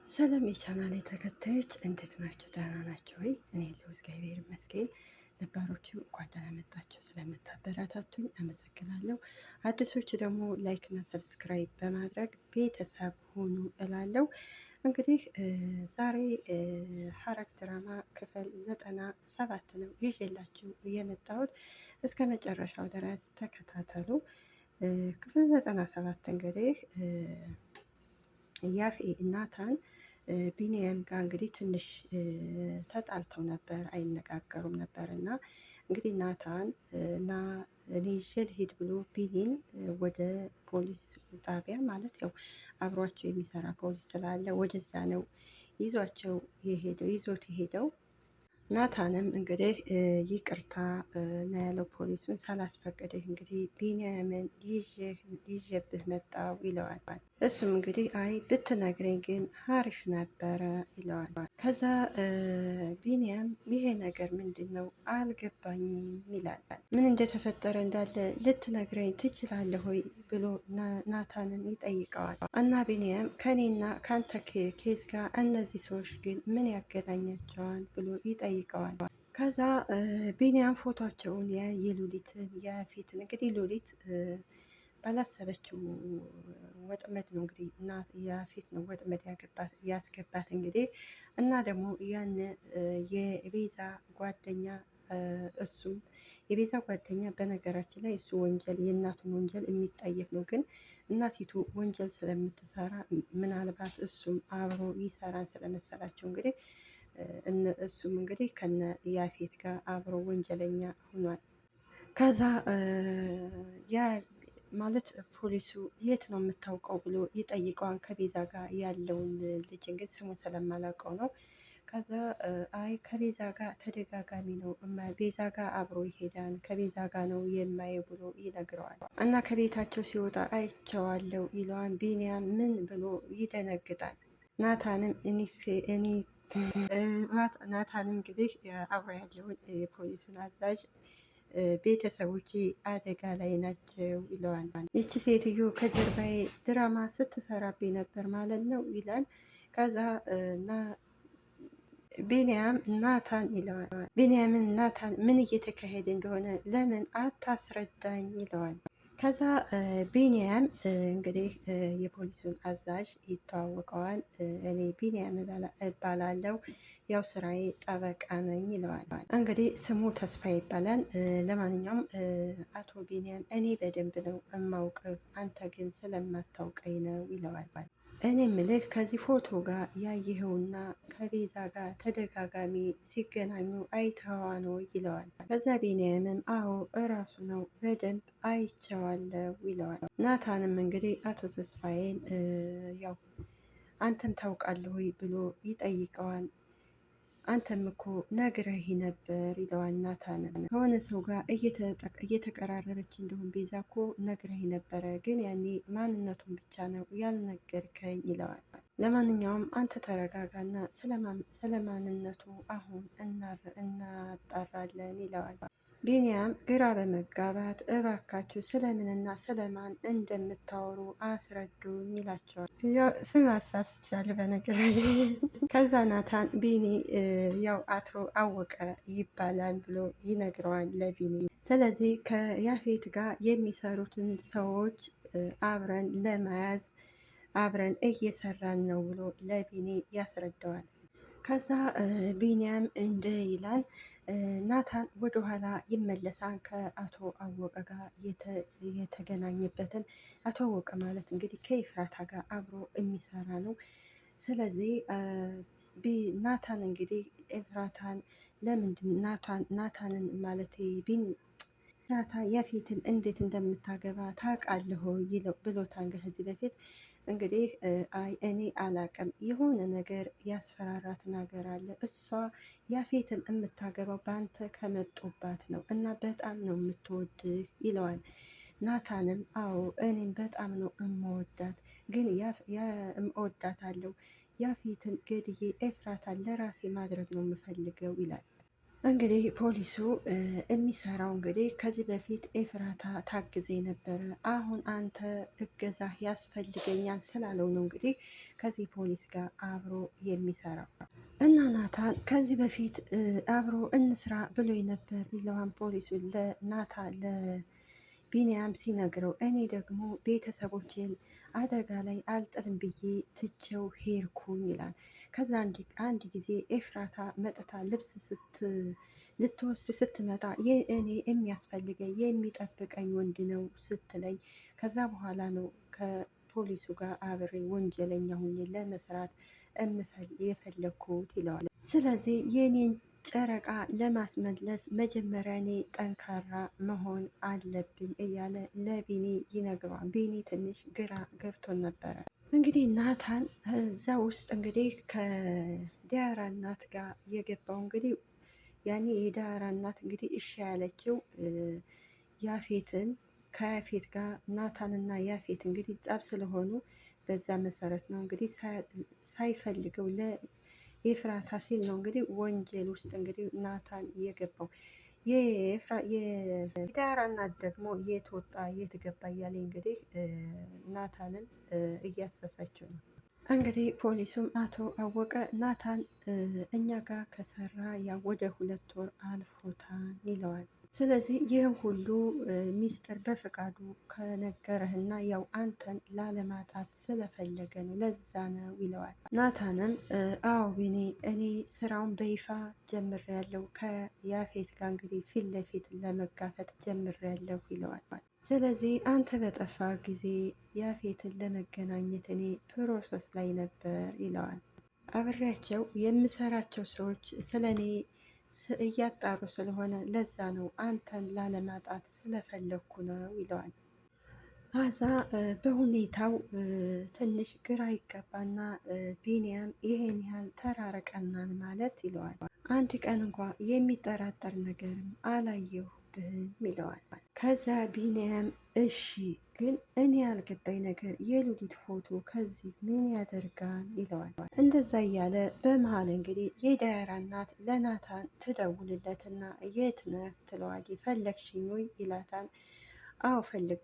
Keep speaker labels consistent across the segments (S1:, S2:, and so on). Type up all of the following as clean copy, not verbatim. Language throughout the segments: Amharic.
S1: ሰላም የቻናሌ ተከታዮች እንዴት ናቸው? ደህና ናቸው ወይ? እኔ ያለው እግዚአብሔር ይመስገን። ነባሮችም እንኳን ደህና መጣችሁ። ስለምታበረታቱኝ አመሰግናለሁ። አዲሶች ደግሞ ላይክ እና ሰብስክራይብ በማድረግ ቤተሰብ ሆኑ እላለሁ። እንግዲህ ዛሬ ሐረግ ድራማ ክፍል 97 ነው ይዤላችሁ የመጣሁት። እስከ መጨረሻው ድረስ ተከታተሉ። ክፍል 97 እንግዲህ ያፌ ናታን ቢኒያም ጋር እንግዲህ ትንሽ ተጣልተው ነበር፣ አይነጋገሩም ነበር እና እንግዲህ ናታን እና እኔ ይዤ ልሂድ ብሎ ቢኒን ወደ ፖሊስ ጣቢያ ማለት ያው አብሯቸው የሚሰራ ፖሊስ ስላለ ወደዛ ነው ይዞት የሄደው። ናታንም እንግዲህ ይቅርታ ነው ያለው ፖሊሱን ሳላስፈቅድህ እንግዲህ ቢኒያምን ይዤብህ መጣው ይለዋል። እሱም እንግዲህ አይ ብትነግረኝ ግን ሀሪፍ ነበረ ይለዋል። ከዛ ቢኒያም ይሄ ነገር ምንድን ነው አልገባኝም ይላል። ምን እንደተፈጠረ እንዳለ ልትነግረኝ ትችላለህ ወይ ብሎ ናታንን ይጠይቀዋል። እና ቢኒያም ከኔና ከአንተ ኬዝ ጋር እነዚህ ሰዎች ግን ምን ያገናኛቸዋል ብሎ ይጠይቀዋል። ከዛ ቢኒያም ፎቶቸውን የሉሊትን የፊትን እንግዲህ ሉሊት ባላሰበችው ወጥመድ ነው እንግዲህ እና የፊት ነው ወጥመድ ያስገባት እንግዲህ እና ደግሞ ያን የቤዛ ጓደኛ እሱም የቤዛ ጓደኛ በነገራችን ላይ እሱ ወንጀል የእናቱን ወንጀል የሚጠየፍ ነው። ግን እናቲቱ ወንጀል ስለምትሰራ ምናልባት እሱም አብሮ ይሰራን ስለመሰላቸው እንግዲህ እሱም እንግዲህ ከነ ያፌት ጋር አብሮ ወንጀለኛ ሆኗል። ከዛ ያ ማለት ፖሊሱ የት ነው የምታውቀው ብሎ ይጠይቀዋል። ከቤዛ ጋር ያለውን ልጅ እንግዲህ ስሙን ስለማላውቀው ነው። ከዛ አይ ከቤዛ ጋር ተደጋጋሚ ነው ቤዛ ጋር አብሮ ይሄዳል፣ ከቤዛ ጋር ነው የማየው ብሎ ይነግረዋል። እና ከቤታቸው ሲወጣ አይቼዋለሁ ይለዋል። ቢኒያም ምን ብሎ ይደነግጣል። ናታንም ናታንም እንግዲህ አብሮ ያለውን የፖሊሱን አዛዥ ቤተሰቦቼ አደጋ ላይ ናቸው ይለዋል። ይቺ ሴትዮ ከጀርባዬ ድራማ ስትሰራብኝ ነበር ማለት ነው ይላል። ከዛ ቢኒያም ናታን ይለዋል። ቢኒያምን ናታን ምን እየተካሄደ እንደሆነ ለምን አታስረዳኝ ይለዋል። ከዛ ቢኒያም እንግዲህ የፖሊሱን አዛዥ ይተዋወቀዋል። እኔ ቢኒያም እባላለሁ፣ ያው ስራዬ ጠበቃ ነኝ ይለዋል። እንግዲህ ስሙ ተስፋ ይባላል። ለማንኛውም አቶ ቢኒያም እኔ በደንብ ነው እማውቅህ፣ አንተ ግን ስለማታውቀኝ ነው ይለዋል። እኔ ምልህ ከዚህ ፎቶ ጋር ያየኸውና ከቤዛ ጋር ተደጋጋሚ ሲገናኙ አይተዋ ነው ይለዋል። ከዛ ቢኒያምም አዎ እራሱ ነው በደንብ አይቼዋለሁ ይለዋል። ናታንም እንግዲህ አቶ ተስፋዬን ያው አንተም ታውቃለህ ወይ ብሎ ይጠይቀዋል። አንተም እኮ ነግረህ ነበር ይለዋል። ናታንም ከሆነ ሰው ጋር እየተቀራረበች እንደሆን ቤዛ እኮ ነግረህ ነበረ፣ ግን ያኔ ማንነቱን ብቻ ነው ያልነገርከኝ ይለዋል። ለማንኛውም አንተ ተረጋጋና ስለ ማንነቱ አሁን እናጣራለን ይለዋል። ቢኒያም ግራ በመጋባት እባካችሁ ስለምንና ስለማን እንደምታወሩ አስረዱኝ ይላቸዋል። ያው ስም አሳትቻለሁ በነገር ከዛ ናታን ቢኒ ያው አቶ አወቀ ይባላል ብሎ ይነግረዋል ለቢኒ። ስለዚህ ከያፌት ጋር የሚሰሩትን ሰዎች አብረን ለመያዝ አብረን እየሰራን ነው ብሎ ለቢኒ ያስረዳዋል። ከዛ ቢኒያም እንደ ይላል ናታን ወደኋላ ይመለሳል። ከአቶ አወቀ ጋር የተገናኘበትን አቶ አወቀ ማለት እንግዲህ ከኤፍራታ ጋር አብሮ የሚሰራ ነው። ስለዚህ ናታን እንግዲህ ኤፍራታን ለምንድን ናታንን ማለት ቢኒ ኤፍራታ ያፌትን እንዴት እንደምታገባ ታውቃለህ ብሎታል ከዚህ በፊት እንግዲህ አይ እኔ አላቅም፣ የሆነ ነገር ያስፈራራት ነገር አለ። እሷ ያፌትን የምታገባው በአንተ ከመጡባት ነው እና በጣም ነው የምትወድህ ይለዋል። ናታንም አዎ እኔም በጣም ነው እመወዳት፣ ግን እወዳታለሁ፣ ያፌትን ገድዬ ኤፍራታን ለራሴ ማድረግ ነው የምፈልገው ይላል። እንግዲህ ፖሊሱ የሚሰራው እንግዲህ ከዚህ በፊት ኤፍራታ ታግዜ ነበረ፣ አሁን አንተ እገዛ ያስፈልገኛል ስላለው ነው እንግዲህ ከዚህ ፖሊስ ጋር አብሮ የሚሰራው እና ናታን ከዚህ በፊት አብሮ እንስራ ብሎ ነበር ይለዋን ፖሊሱ ለናታ ቢኒያም ሲነግረው እኔ ደግሞ ቤተሰቦቼን አደጋ ላይ አልጥልም ብዬ ትቼው ሄድኩኝ ይላል። ከዛ አንድ ጊዜ ኤፍራታ መጥታ ልብስ ልትወስድ ስትመጣ እኔ የሚያስፈልገኝ የሚጠብቀኝ ወንድ ነው ስትለኝ ከዛ በኋላ ነው ከፖሊሱ ጋር አብሬ ወንጀለኛ ሁኜ ለመስራት የፈለግኩት ይለዋል። ስለዚህ የኔን ጨረቃ ለማስመለስ መጀመሪያ እኔ ጠንካራ መሆን አለብኝ እያለ ለቢኒ ይነግረዋል። ቢኒ ትንሽ ግራ ገብቶን ነበረ። እንግዲህ ናታን እዛ ውስጥ እንግዲህ ከዲያራ እናት ጋር የገባው እንግዲህ ያኔ የዲያራ እናት እንግዲህ እሺ ያለችው ያፌትን ከያፌት ጋር ናታንና ያፌት እንግዲህ ጸብ ስለሆኑ በዛ መሰረት ነው እንግዲህ ሳይፈልገው ኤፍራታ ሲል ነው እንግዲህ ወንጀል ውስጥ እንግዲህ ናታን እየገባው የዳራ እናት ደግሞ የት ወጣ የት ገባ እያለ እንግዲህ ናታንን እያሰሰችው ነው። እንግዲህ ፖሊሱም አቶ አወቀ ናታን እኛ ጋር ከሰራ ያ ወደ 2 ወር አልፎታል ይለዋል። ስለዚህ ይህን ሁሉ ሚስጥር በፍቃዱ ከነገረህና ያው አንተን ላለማጣት ስለፈለገ ነው ለዛ ነው ይለዋል። ናታንም አዎ ቢኒ እኔ ስራውን በይፋ ጀምሬያለሁ ከያፌት ጋር እንግዲህ ፊት ለፊት ለመጋፈጥ ጀምሬያለሁ ይለዋል። ስለዚህ አንተ በጠፋ ጊዜ ያፌትን ለመገናኘት እኔ ፕሮሰስ ላይ ነበር ይለዋል። አብሬያቸው የምሰራቸው ሰዎች ስለ እኔ እያጣሩ ስለሆነ ለዛ ነው አንተን ላለማጣት ስለፈለግኩ ነው ይለዋል። አዛ በሁኔታው ትንሽ ግራ ይገባና ቢኒያም ይሄን ያህል ተራረቀናን ማለት ይለዋል። አንድ ቀን እንኳ የሚጠራጠር ነገርም አላየሁብህም ይለዋል። ከዛ ቢኒያም እሺ ግን እኔ ያልገባኝ ነገር የሉሊት ፎቶ ከዚህ ምን ያደርጋል ይለዋል። እንደዛ እያለ በመሀል እንግዲህ የዳያራ እናት ለናታን ትደውልለትና የት ነህ ትለዋለች። ፈለግሽኝ ወይ ይላታል። አዎ ፈልግ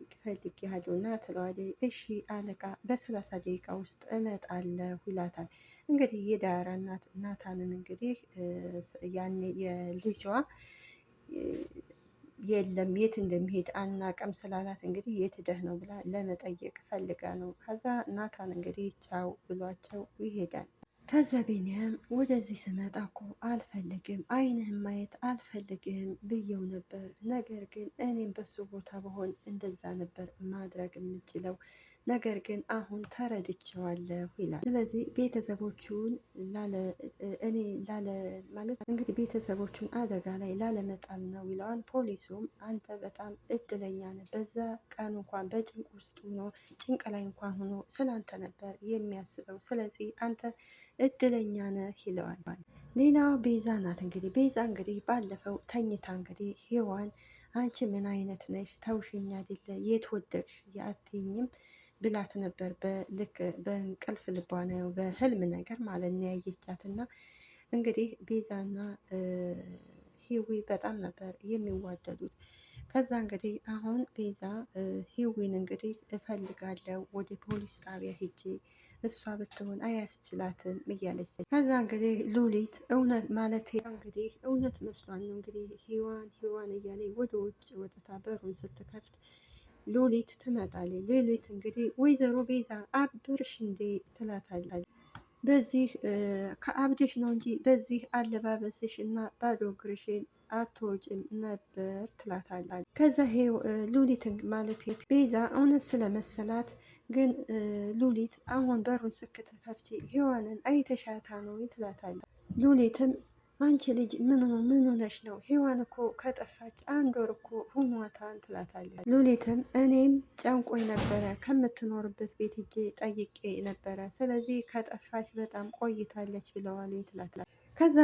S1: ያለው እና ትለዋለች። እሺ አለቃ በ30 ደቂቃ ውስጥ እመጣለሁ ይላታል። እንግዲህ የዳያራ እናት ናታንን እንግዲህ ያኔ የልጇ የለም የት እንደሚሄድ አናቅም ስላላት እንግዲህ የት ደህ ነው ብላ ለመጠየቅ ፈልጋ ነው። ከዛ ናታን እንግዲህ ቻው ብሏቸው ይሄዳል። ከዛ ቢኒያም ወደዚህ ስመጣ እኮ አልፈልግም፣ አይንህም ማየት አልፈልግም ብየው ነበር። ነገር ግን እኔም በሱ ቦታ በሆን እንደዛ ነበር ማድረግ የምችለው፣ ነገር ግን አሁን ተረድቼዋለሁ ይላል። ስለዚህ ቤተሰቦቹን እኔ ማለት እንግዲህ ቤተሰቦቹን አደጋ ላይ ላለመጣል ነው ይለዋል። ፖሊሱም አንተ በጣም እድለኛ ነህ፣ በዛ ቀን እንኳን በጭንቅ ውስጥ ሆኖ ጭንቅ ላይ እንኳን ሆኖ ስላንተ ነበር የሚያስበው፣ ስለዚህ አንተ እድለኛ ነህ ይለዋል። ሌላው ቤዛ ናት። እንግዲህ ቤዛ እንግዲህ ባለፈው ተኝታ እንግዲህ ሔዋን አንቺ ምን አይነት ነሽ ተውሽኝ አይደለ የት ወደቅሽ አትይኝም ብላት ነበር። በልክ በእንቅልፍ ልቧ ነው በህልም ነገር ማለት ነው ያየቻት። እና እንግዲህ ቤዛና ሂዊ በጣም ነበር የሚዋደዱት። ከዛ እንግዲህ አሁን ቤዛ ሂዊን እንግዲህ እፈልጋለሁ ወደ ፖሊስ ጣቢያ ሄጄ እሷ ብትሆን አያስችላትም እያለች ከዛ እንግዲህ ሉሊት እውነት ማለት እንግዲህ እውነት መስሏን ነው እንግዲህ ሂዋን እያለ ወደ ውጭ ወጥታ በሩን ስትከፍት ሉሊት ትመጣለች። ሉሊት እንግዲህ ወይዘሮ ቤዛ አብርሽ እንዴ ትላታለች። በዚህ ከአብዴሽ ነው እንጂ በዚህ አለባበስሽ እና ባዶ እግርሽን አትወጭም ነበር ትላታለች። ከዛ ሉሊት ማለት ቤዛ እውነት ስለመሰላት ግን ሉሊት አሁን በሩን ስትከፍቺ ሔዋንን አይተሻታ ነው ትላታለች። ሉሊትም አንቺ ልጅ ምን ሆነሽ ነው? ሔዋን እኮ ከጠፋች 1 ወር እኮ ሁኗታን ትላታለች። ሉሊትም እኔም ጨንቆኝ ነበረ ከምትኖርበት ቤት ሄጄ ጠይቄ ነበረ፣ ስለዚህ ከጠፋች በጣም ቆይታለች ብለዋል ትላታለች። ከዛ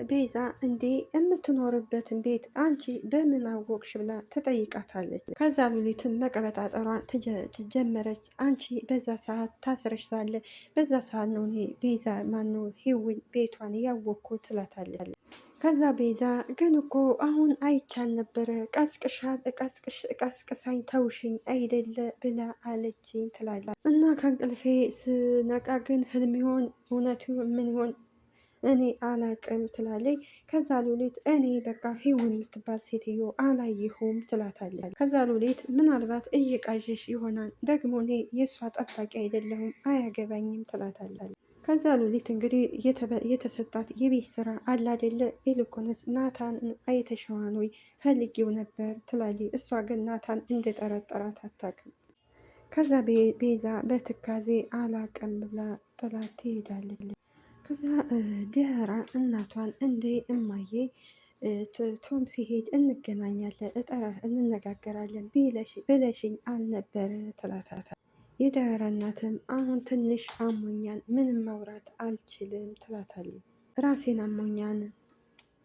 S1: ቤዛ እንዴ የምትኖርበትን ቤት አንቺ በምን አወቅሽ ብላ ትጠይቃታለች። ከዛ ሉሊትን መቀበጣጠሯን ትጀመረች። አንቺ በዛ ሰዓት ታስረሽ ሳለ በዛ ሰዓት ነው ቤዛ ማነው ሂዊን ቤቷን ያወቅኩ ትላታለች። ከዛ ቤዛ ግን እኮ አሁን አይቻል ነበረ ቀስቅሳኝ ተውሽኝ አይደለ ብላ አለችኝ ትላለች። እና ከእንቅልፌ ስነቃ ግን ህልም ይሆን እውነቱ ምን ይሆን እኔ አላቅም ትላለች። ከዛ ሉሊት እኔ በቃ ሄውን የምትባል ሴትዮ አላየሁም ትላታለች። ከዛ ሉሊት ምናልባት እየቃዠሽ ይሆናል ደግሞ እኔ የእሷ ጠባቂ አይደለሁም አያገባኝም ትላታለች። ከዛ ሉሊት እንግዲህ የተሰጣት የቤት ስራ አላደለ ይልቁንስ ናታን አይተሸዋን ወይ ፈልጌው ነበር ትላለች። እሷ ግን ናታን እንደጠረጠራት አታውቅም። ከዛ ቤዛ በትካዜ አላቅም ብላ ጥላት ትሄዳለች። ከዛ ዲያራ እናቷን እንዴ እማዬ ቶም ሲሄድ እንገናኛለን እንነጋገራለን ብለሽኝ አልነበረ ትላታታል። የዳራ እናትም አሁን ትንሽ አሞኛል ምንም ማውራት አልችልም ትላታለች። ራሴን አሞኛን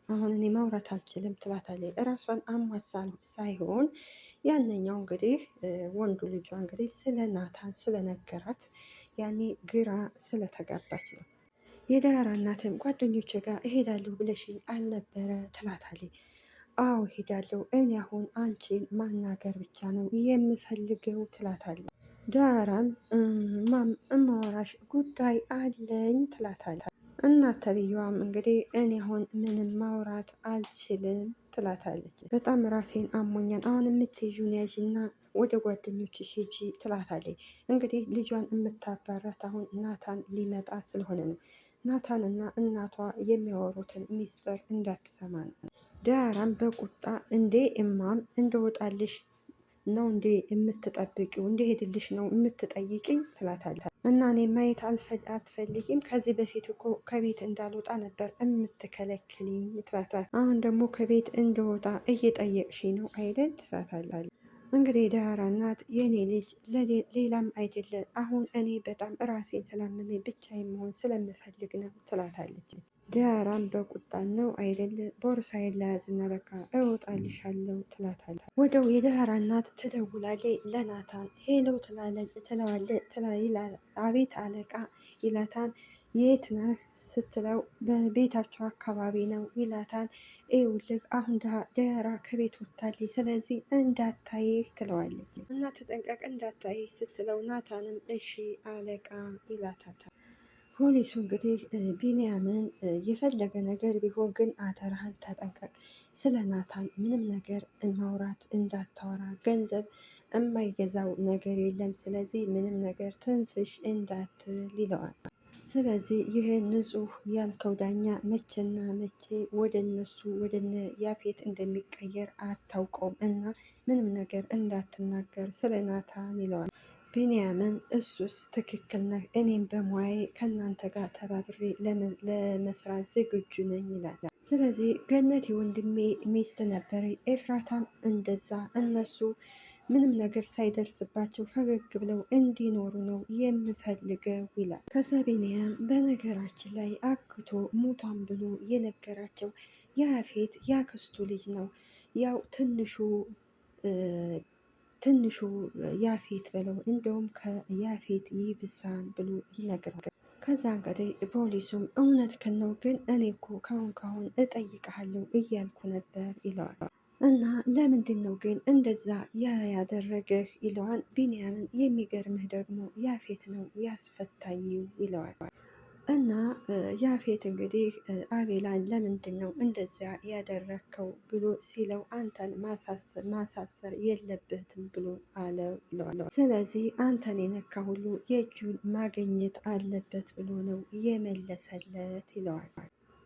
S1: አሁን እኔ ማውራት አልችልም ትላታለች። እራሷን አሟሳል ሳይሆን ያነኛው እንግዲህ ወንዱ ልጇ እንግዲህ ስለ ናታን ስለነገራት ያኔ ግራ ስለተጋባች ነው። የዳራ እናትም ጓደኞቼ ጋር እሄዳለሁ ብለሽኝ አልነበረ ትላታለች። አዎ እሄዳለሁ እኔ አሁን አንቺን ማናገር ብቻ ነው የምፈልገው ትላታለች። ዳራም እማወራሽ ጉዳይ አለኝ ትላታለች። እናት ተብዬዋም እንግዲህ እኔ አሁን ምንም ማውራት አልችልም ትላታለች። በጣም ራሴን አሞኛል አሁን የምትይዥውን ያዥና ወደ ጓደኞችሽ ሂጂ ትላታለች። እንግዲህ ልጇን የምታባራት አሁን ናታን ሊመጣ ስለሆነ ነው። ናታን እና እናቷ የሚያወሩትን ሚስጥር እንዳትሰማ ነው። ዳራም በቁጣ እንዴ እማም እንደወጣልሽ ነው እንዴ የምትጠብቂው? እንደሄድልሽ ነው የምትጠይቅኝ? ትላታለች። እና እኔ ማየት አትፈልጊም? ከዚህ በፊት እኮ ከቤት እንዳልወጣ ነበር የምትከለክልኝ ትላታለች። አሁን ደግሞ ከቤት እንደወጣ እየጠየቅሽ ነው አይደል? ትላታለች። እንግዲህ ዳራ እናት የኔ ልጅ ሌላም አይደለም አሁን እኔ በጣም ራሴን ስላመመኝ ብቻዬን መሆን ስለምፈልግ ነው ትላታለች። ዳራም በቁጣ ነው አይደል ቦርሳዬን ለያዝና በቃ እወጣልሻለሁ ትላታለች። ወደው የዳራ እናት ትደውላለች ለናታን ሄሎ ትላለች። አቤት አለቃ ይላታን። የት ነህ ስትለው በቤታቸው አካባቢ ነው ይላታል። ይኸውልህ አሁን ዳራ ከቤት ወጥታለች ስለዚህ እንዳታይህ ትለዋለች። እና ተጠንቀቅ እንዳታይህ ስትለው ናታንም እሺ አለቃ ይላታል። ፖሊሱ እንግዲህ ቢንያምን የፈለገ ነገር ቢሆን ግን አደራህን ተጠንቀቅ፣ ስለ ናታን ምንም ነገር ማውራት እንዳታወራ፣ ገንዘብ የማይገዛው ነገር የለም፣ ስለዚህ ምንም ነገር ትንፍሽ እንዳትል ይለዋል። ስለዚህ ይህ ንጹህ ያልከው ዳኛ መቼና መቼ ወደ እነሱ ወደ ያፌት እንደሚቀየር አታውቀውም እና ምንም ነገር እንዳትናገር ስለ ናታን ይለዋል። ቢንያምን እሱስ ትክክል ነህ፣ እኔም በሙያዬ ከእናንተ ጋር ተባብሬ ለመስራት ዝግጁ ነኝ ይላል። ስለዚህ ገነት የወንድሜ ሚስት ነበር፣ ኤፍራታም እንደዛ እነሱ ምንም ነገር ሳይደርስባቸው ፈገግ ብለው እንዲኖሩ ነው የምፈልገው ይላል። ከዛ ቢንያም በነገራችን ላይ አግቶ ሙቷን ብሎ የነገራቸው ያፌት ያክስቱ ልጅ ነው። ያው ትንሹ ያፌት ብለው እንደውም ከያፌት ይብሳን ብሎ ይነግራል። ከዛ እንግዲህ ፖሊሱም እውነትህን ነው ግን እኔ እኮ ካሁን እጠይቅሃለሁ እያልኩ ነበር ይለዋል። እና ለምንድን ነው ግን እንደዛ ያደረገህ ይለዋል። ቢንያምን የሚገርምህ ደግሞ ያፌት ነው ያስፈታኝ ይለዋል። እና ያፌት እንግዲህ አቤላን ለምንድን ነው እንደዚያ ያደረግከው ብሎ ሲለው አንተን ማሳሰር የለበትም ብሎ አለው ይለዋል። ስለዚህ አንተን የነካ ሁሉ የእጁን ማግኘት አለበት ብሎ ነው የመለሰለት ይለዋል።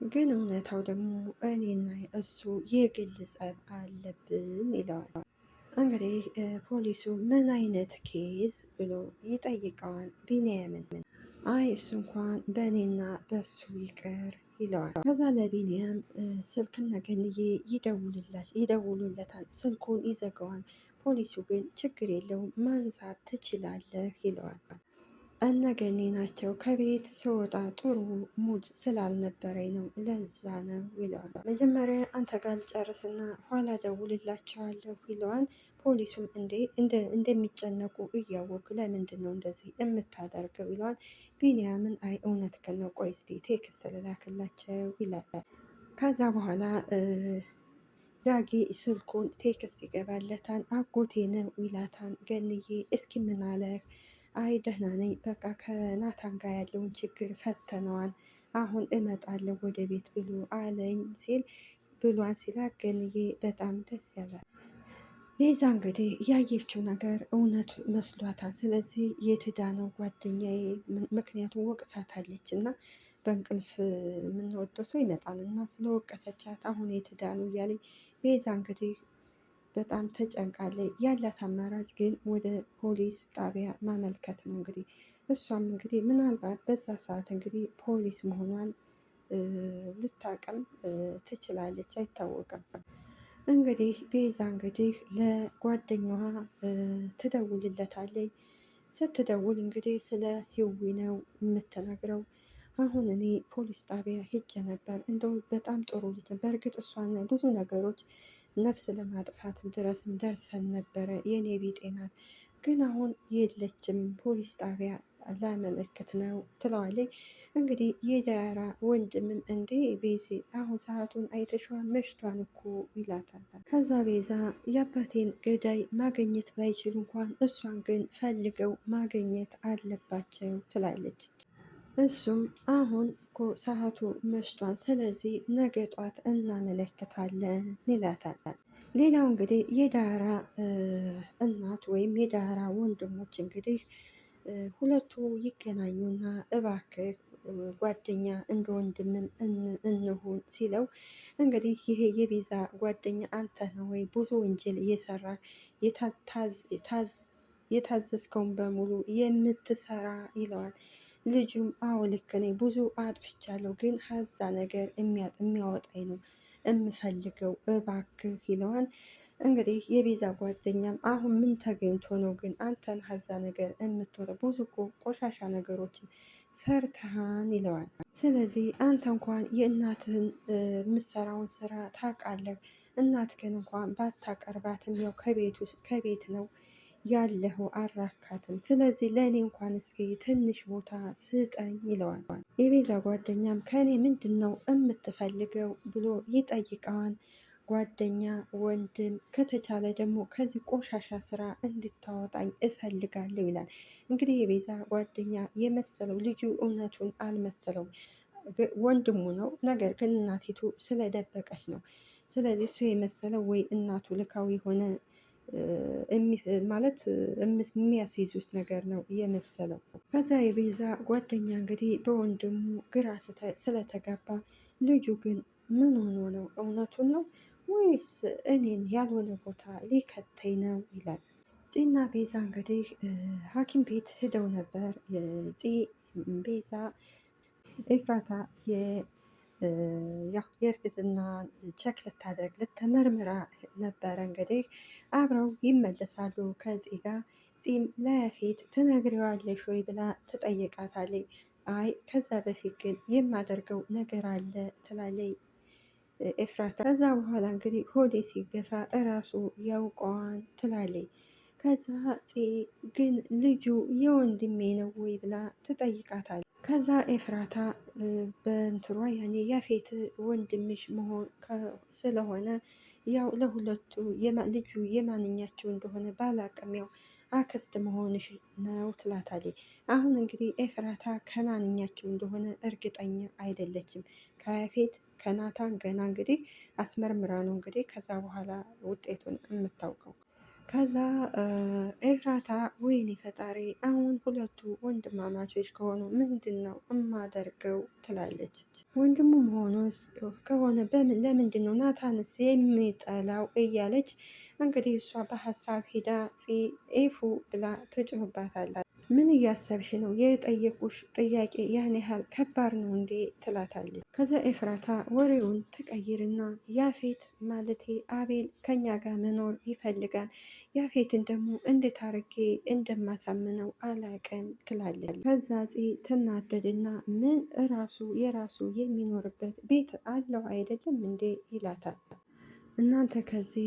S1: ግን እውነታው ደግሞ እኔና እሱ የግል ጸብ አለብን ይለዋል። እንግዲህ ፖሊሱ ምን አይነት ኬዝ ብሎ ይጠይቀዋል ቢንያምን። አይ እሱ እንኳን በእኔና በሱ ይቅር ይለዋል። ከዛ ለቢንያም ስልክና ገንዬ ይደውሉለታል። ስልኩን ይዘጋዋል። ፖሊሱ ግን ችግር የለውም ማንሳት ትችላለህ ይለዋል። እነ ገኒ ናቸው። ከቤት ስወጣ ጥሩ ሙድ ስላልነበረኝ ነው ለዛ ነው ይለዋል። መጀመሪያ አንተ ጋር ልጨርስና ኋላ ደውልላቸዋለሁ ይለዋል። ፖሊሱም እንደሚጨነቁ እያወቅ ለምንድን ነው እንደዚህ የምታደርገው ይለዋል። ቢንያምን አይ እውነት ከነው ቆይ እስቲ ቴክስት ልላክላቸው ይላል። ከዛ በኋላ ዳጊ ስልኩን ቴክስት ይገባለታል። አጎቴ ነው ይላታል። ገንዬ እስኪ ምን አለህ? አይ ደህና ነኝ፣ በቃ ከናታን ጋር ያለውን ችግር ፈተነዋል፣ አሁን እመጣለሁ ወደ ቤት ብሎ አለኝ ብሏን ሲላት ገንዬ በጣም ደስ ያላል። ቤዛ እንግዲህ ያየችው ነገር እውነት መስሏታል። ስለዚህ የትዳ ነው ጓደኛዬ፣ ምክንያቱም ወቅሳታለች እና በእንቅልፍ የምንወደው ሰው ይመጣል እና ስለወቀሰቻት አሁን የትዳ ነው እያለኝ ቤዛ እንግዲህ በጣም ተጨንቃለች። ያላት አማራጭ ግን ወደ ፖሊስ ጣቢያ ማመልከት ነው። እንግዲህ እሷም እንግዲህ ምናልባት በዛ ሰዓት እንግዲህ ፖሊስ መሆኗን ልታቅም ትችላለች፣ አይታወቅም። እንግዲህ ቤዛ እንግዲህ ለጓደኛዋ ትደውልለታለች። ስትደውል እንግዲህ ስለ ህዊ ነው የምትነግረው። አሁን እኔ ፖሊስ ጣቢያ ሄጄ ነበር፣ እንደው በጣም ጥሩ ልጅ፣ በእርግጥ እሷን ብዙ ነገሮች ነፍስ ለማጥፋት ድረስም ደርሰን ነበረ፣ የኔ ቢጤ ናት፣ ግን አሁን የለችም፣ ፖሊስ ጣቢያ ላመለክት ነው ትለዋለች። እንግዲህ የዳራ ወንድምም እንዴ ቤዚ አሁን ሰዓቱን አይተሽዋን መሽቷን እኮ ይላታል። ከዛ ቤዛ የአባቴን ገዳይ ማግኘት ባይችል እንኳን እሷን ግን ፈልገው ማግኘት አለባቸው ትላለች። እሱም አሁን እኮ ሰዓቱ መሽቷል፣ ስለዚህ ነገ ጧት እናመለክታለን ይላታል። ሌላው እንግዲህ የዳራ እናት ወይም የዳራ ወንድሞች እንግዲህ ሁለቱ ይገናኙና እባክህ ጓደኛ እንደ ወንድምም እንሁን ሲለው እንግዲህ ይሄ የቤዛ ጓደኛ አንተ ነው ወይ ብዙ ወንጀል እየሰራ የታዘዝከውን በሙሉ የምትሰራ ይለዋል። ልጁም አዎ ልክ ነኝ፣ ብዙ አጥፍቻለሁ፣ ግን ሀዛ ነገር የሚያወጣኝ ነው የምፈልገው እባክህ ይለዋል። እንግዲህ የቤዛ ጓደኛም አሁን ምን ተገኝቶ ነው ግን አንተን ሀዛ ነገር የምትወጣው? ብዙ ቆሻሻ ነገሮችን ሰርተሃን ይለዋል። ስለዚህ አንተ እንኳን የእናትህን የምትሰራውን ስራ ታውቃለህ፣ እናትህን እንኳን ባታቀርባትም ያው ከቤት ነው ያለኸው አራካትም። ስለዚህ ለእኔ እንኳን እስኪ ትንሽ ቦታ ስጠኝ ይለዋል። የቤዛ ጓደኛም ከእኔ ምንድን ነው የምትፈልገው ብሎ ይጠይቀዋል። ጓደኛ፣ ወንድም፣ ከተቻለ ደግሞ ከዚህ ቆሻሻ ስራ እንድታወጣኝ እፈልጋለሁ ይላል። እንግዲህ የቤዛ ጓደኛ የመሰለው ልጁ እውነቱን አልመሰለውም፣ ወንድሙ ነው። ነገር ግን እናቲቱ ስለደበቀች ነው። ስለዚህ እሱ የመሰለው ወይ እናቱ ልካዊ የሆነ ማለት የሚያስይዙት ነገር ነው የመሰለው። ከዛ የቤዛ ጓደኛ እንግዲህ በወንድሙ ግራ ስለተጋባ ልጁ ግን ምን ሆኖ ነው? እውነቱን ነው ወይስ እኔን ያልሆነ ቦታ ሊከተኝ ነው ይላል። ፂና ቤዛ እንግዲህ ሐኪም ቤት ሄደው ነበር። ቤዛ ኤፍራታ የእርግዝና ቸክ ልታደርግ ልትመርምራ ነበረ። እንግዲህ አብረው ይመለሳሉ ከፂ ጋር። ፂም ለያፌት ትነግሪዋለሽ ወይ ብላ ትጠይቃታለች። አይ ከዛ በፊት ግን የማደርገው ነገር አለ ትላለች ኤፍራታ። ከዛ በኋላ እንግዲህ ሆዴ ሲገፋ እራሱ ያውቀዋን ትላለች። ከዛ ፂ ግን ልጁ የወንድሜ ነው ወይ ብላ ትጠይቃታለች። ከዛ ኤፍራታ በእንትሯ ያኔ ያፌት ወንድምሽ መሆን ስለሆነ ያው ለሁለቱ ልጁ የማንኛቸው እንደሆነ ባላቅም ያው አክስት መሆንሽ ነው ትላታለች። አሁን እንግዲህ ኤፍራታ ከማንኛቸው እንደሆነ እርግጠኛ አይደለችም። ከያፌት ከናታን ገና እንግዲህ አስመርምራ ነው እንግዲህ ከዛ በኋላ ውጤቱን የምታውቀው። ከዛ ኤፍራታ ወይኔ ፈጣሪ አሁን ሁለቱ ወንድማማቾች ከሆኑ ምንድን ነው እማደርገው ትላለች። ወንድሙ መሆኑስ ከሆነ ለምንድን ነው ናታንስ የሚጠላው እያለች እንግዲህ እሷ በሀሳብ ሂዳ ኤፉ ብላ ትጮህባታለች። ምን እያሰብሽ ነው? የጠየቁሽ ጥያቄ ያን ያህል ከባድ ነው እንዴ? ትላታለች። ከዛ ኤፍራታ ወሬውን ትቀይርና ያፌት ማለቴ አቤል ከኛ ጋር መኖር ይፈልጋል፣ ያፌትን ደግሞ እንዴት አርጌ እንደማሳምነው አላቅም ትላለች። ከዛ ትናደድና ምን የራሱ የሚኖርበት ቤት አለው አይደለም እንዴ ይላታል። እናንተ ከዚህ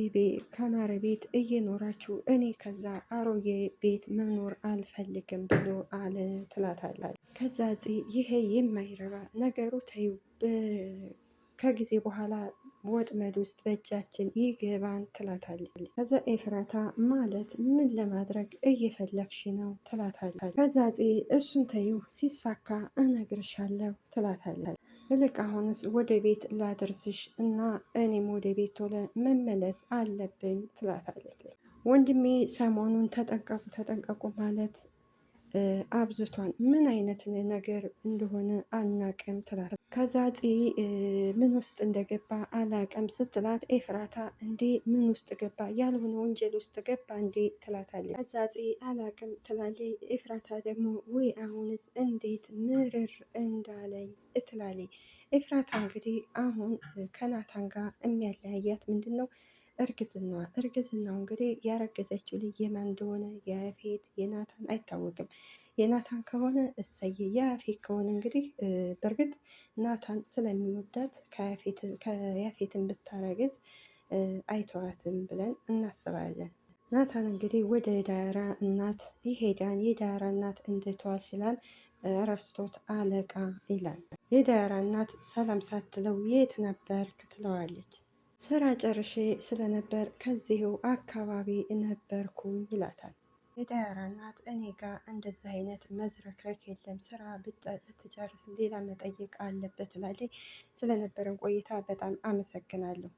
S1: ከማረ ቤት እየኖራችሁ እኔ ከዛ አሮጌ ቤት መኖር አልፈልግም ብሎ አለ ትላታለች። ከዛ ይሄ የማይረባ ነገሩ ተይው ከጊዜ በኋላ ወጥመድ ውስጥ በእጃችን ይገባን ትላታለች። ከዛ ኤፍራታ ማለት ምን ለማድረግ እየፈለግሽ ነው ትላታለች። ከዛ እሱን ተይው ሲሳካ እነግርሻለሁ ትላታለች። እልቅ አሁንስ ወደ ቤት ላደርስሽ እና እኔም ወደ ቤት ቶሎ መመለስ አለብኝ ትላታለች። ወንድሜ ሰሞኑን ተጠንቀቁ ተጠንቀቁ ማለት አብዝቷን ምን አይነት ነገር እንደሆነ አናቅም ትላታለች። ከዛ ምን ውስጥ እንደገባ አላቅም ስትላት ኤፍራታ እንዴ ምን ውስጥ ገባ ያልሆነ ወንጀል ውስጥ ገባ እንዴ ትላታለች። ከዛ አላቅም ትላለች። ኤፍራታ ደግሞ ወይ አሁንስ እንዴት ምርር እንዳለኝ ትላለች። ኤፍራታ እንግዲህ አሁን ከናታን ጋር የሚያለያያት ምንድን ነው? እርግዝናው እንግዲህ ያረገዘችው ልጅ የማን እንደሆነ የያፌት የናታን አይታወቅም። የናታን ከሆነ እሰየ፣ የያፌት ከሆነ እንግዲህ በእርግጥ ናታን ስለሚወዳት ከያፌትን ብታረግዝ አይተዋትም ብለን እናስባለን። ናታን እንግዲህ ወደ ዳራ እናት ይሄዳን። የዳራ እናት እንድተዋል ይላል ረስቶት አለቃ ይላል። የዳራ እናት ሰላም ሳትለው የት ነበርክ ትለዋለች። ስራ ጨርሼ ስለነበር ከዚሁ አካባቢ ነበርኩኝ ይላታል። የዳያራ እናት እኔ ጋር እንደዚህ አይነት መዝረክረክ የለም፣ ስራ ብትጨርስ ሌላ መጠየቅ አለበት ትላለች። ስለነበረን ቆይታ በጣም አመሰግናለሁ።